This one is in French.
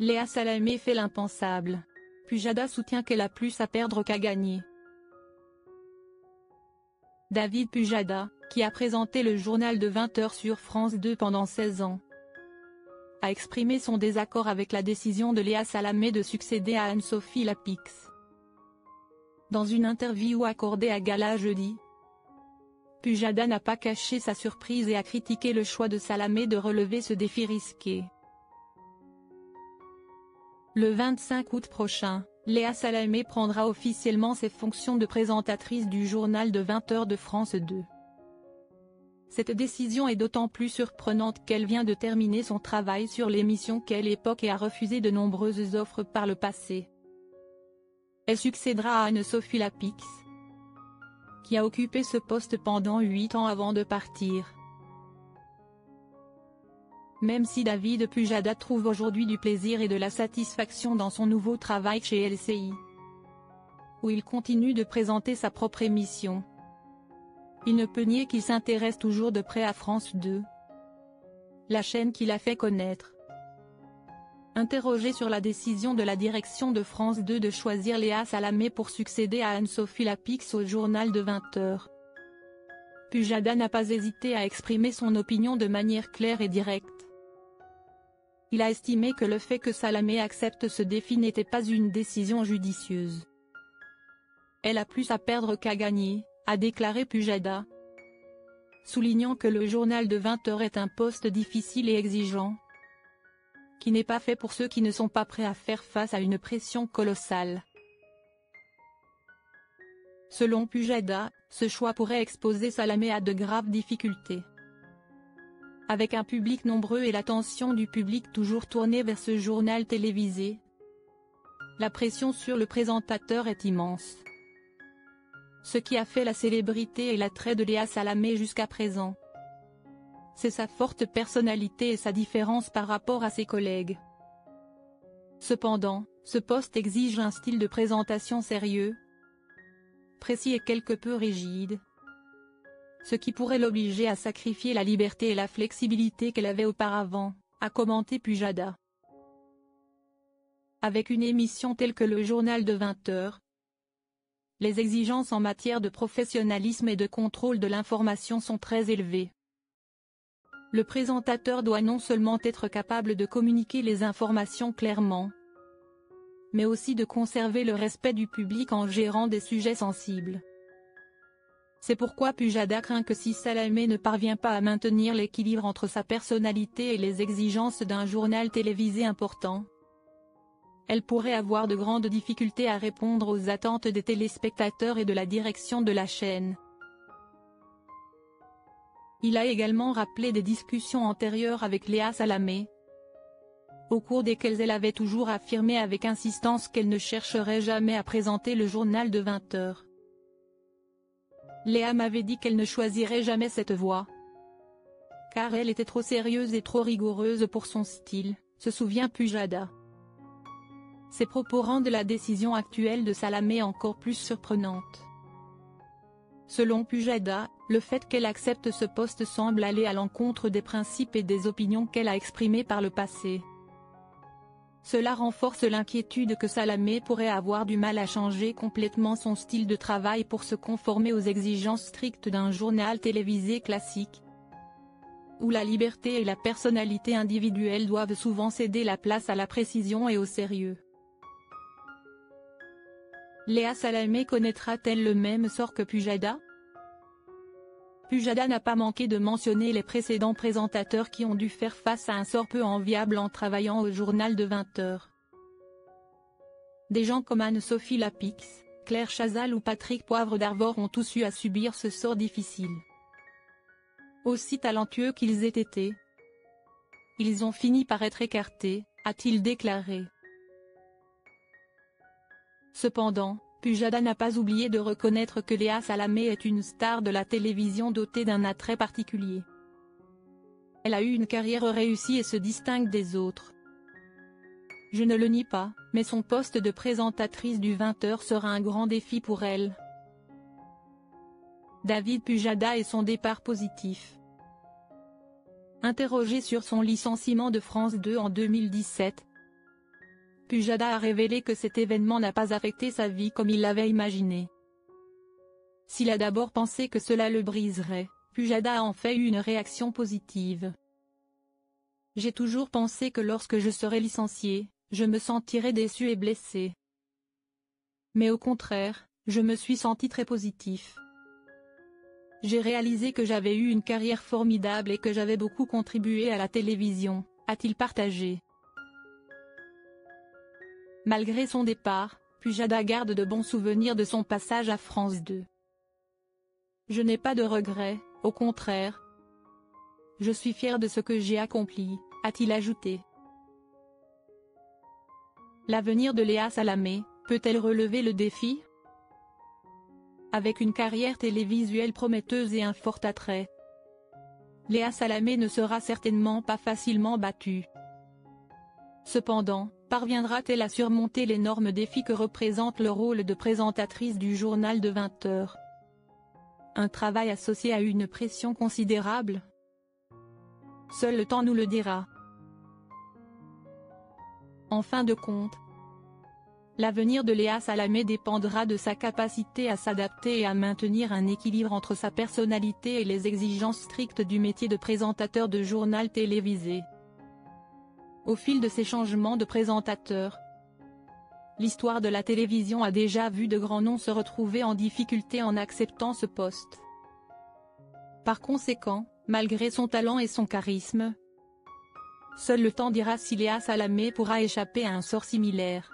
Léa Salamé fait l'impensable. Pujada soutient qu'elle a plus à perdre qu'à gagner. David Pujada, qui a présenté le journal de 20h sur France 2 pendant 16 ans, a exprimé son désaccord avec la décision de Léa Salamé de succéder à Anne-Sophie Lapix. Dans une interview accordée à Gala jeudi, Pujada n'a pas caché sa surprise et a critiqué le choix de Salamé de relever ce défi risqué. Le 25 août prochain, Léa Salamé prendra officiellement ses fonctions de présentatrice du journal de 20h de France 2. Cette décision est d'autant plus surprenante qu'elle vient de terminer son travail sur l'émission Quelle époque et a refusé de nombreuses offres par le passé. Elle succédera à Anne-Sophie Lapix, qui a occupé ce poste pendant 8 ans avant de partir. Même si David Pujada trouve aujourd'hui du plaisir et de la satisfaction dans son nouveau travail chez LCI, où il continue de présenter sa propre émission, il ne peut nier qu'il s'intéresse toujours de près à France 2, la chaîne qu'il a fait connaître. Interrogé sur la décision de la direction de France 2 de choisir Léa Salamé pour succéder à Anne-Sophie Lapix au journal de 20h, Pujada n'a pas hésité à exprimer son opinion de manière claire et directe. Il a estimé que le fait que Salamé accepte ce défi n'était pas une décision judicieuse. Elle a plus à perdre qu'à gagner, a déclaré Pujada, soulignant que le journal de 20h est un poste difficile et exigeant, qui n'est pas fait pour ceux qui ne sont pas prêts à faire face à une pression colossale. Selon Pujada, ce choix pourrait exposer Salamé à de graves difficultés. Avec un public nombreux et l'attention du public toujours tournée vers ce journal télévisé, la pression sur le présentateur est immense. Ce qui a fait la célébrité et l'attrait de Léa Salamé jusqu'à présent, c'est sa forte personnalité et sa différence par rapport à ses collègues. Cependant, ce poste exige un style de présentation sérieux, précis et quelque peu rigide, ce qui pourrait l'obliger à sacrifier la liberté et la flexibilité qu'elle avait auparavant, a commenté Pujada. Avec une émission telle que le journal de 20h, les exigences en matière de professionnalisme et de contrôle de l'information sont très élevées. Le présentateur doit non seulement être capable de communiquer les informations clairement, mais aussi de conserver le respect du public en gérant des sujets sensibles. C'est pourquoi Pujada craint que si Salamé ne parvient pas à maintenir l'équilibre entre sa personnalité et les exigences d'un journal télévisé important, elle pourrait avoir de grandes difficultés à répondre aux attentes des téléspectateurs et de la direction de la chaîne. Il a également rappelé des discussions antérieures avec Léa Salamé, au cours desquelles elle avait toujours affirmé avec insistance qu'elle ne chercherait jamais à présenter le journal de 20h. Léa m'avait dit qu'elle ne choisirait jamais cette voie, car elle était trop sérieuse et trop rigoureuse pour son style, se souvient Pujada. Ces propos rendent la décision actuelle de Salamé encore plus surprenante. Selon Pujada, le fait qu'elle accepte ce poste semble aller à l'encontre des principes et des opinions qu'elle a exprimées par le passé. Cela renforce l'inquiétude que Salamé pourrait avoir du mal à changer complètement son style de travail pour se conformer aux exigences strictes d'un journal télévisé classique, où la liberté et la personnalité individuelle doivent souvent céder la place à la précision et au sérieux. Léa Salamé connaîtra-t-elle le même sort que Pujada? Pujada n'a pas manqué de mentionner les précédents présentateurs qui ont dû faire face à un sort peu enviable en travaillant au journal de 20h. Des gens comme Anne-Sophie Lapix, Claire Chazal ou Patrick Poivre d'Arvor ont tous eu à subir ce sort difficile. Aussi talentueux qu'ils aient été, ils ont fini par être écartés, a-t-il déclaré. Cependant, Pujada n'a pas oublié de reconnaître que Léa Salamé est une star de la télévision dotée d'un attrait particulier. Elle a eu une carrière réussie et se distingue des autres. Je ne le nie pas, mais son poste de présentatrice du 20h sera un grand défi pour elle. David Pujada et son départ positif. Interrogé sur son licenciement de France 2 en 2017, Pujada a révélé que cet événement n'a pas affecté sa vie comme il l'avait imaginé. S'il a d'abord pensé que cela le briserait, Pujada a en fait eu une réaction positive. J'ai toujours pensé que lorsque je serais licencié, je me sentirais déçu et blessé. Mais au contraire, je me suis senti très positif. J'ai réalisé que j'avais eu une carrière formidable et que j'avais beaucoup contribué à la télévision, a-t-il partagé. Malgré son départ, Pujada garde de bons souvenirs de son passage à France 2. Je n'ai pas de regrets, au contraire. Je suis fier de ce que j'ai accompli, a-t-il ajouté. L'avenir de Léa Salamé, peut-elle relever le défi? Avec une carrière télévisuelle prometteuse et un fort attrait, Léa Salamé ne sera certainement pas facilement battue. Cependant, parviendra-t-elle à surmonter l'énorme défi que représente le rôle de présentatrice du journal de 20 heures? Un travail associé à une pression considérable? Seul le temps nous le dira. En fin de compte, l'avenir de Léa Salamé dépendra de sa capacité à s'adapter et à maintenir un équilibre entre sa personnalité et les exigences strictes du métier de présentateur de journal télévisé. Au fil de ces changements de présentateur, l'histoire de la télévision a déjà vu de grands noms se retrouver en difficulté en acceptant ce poste. Par conséquent, malgré son talent et son charisme, seul le temps dira si Léa Salamé pourra échapper à un sort similaire.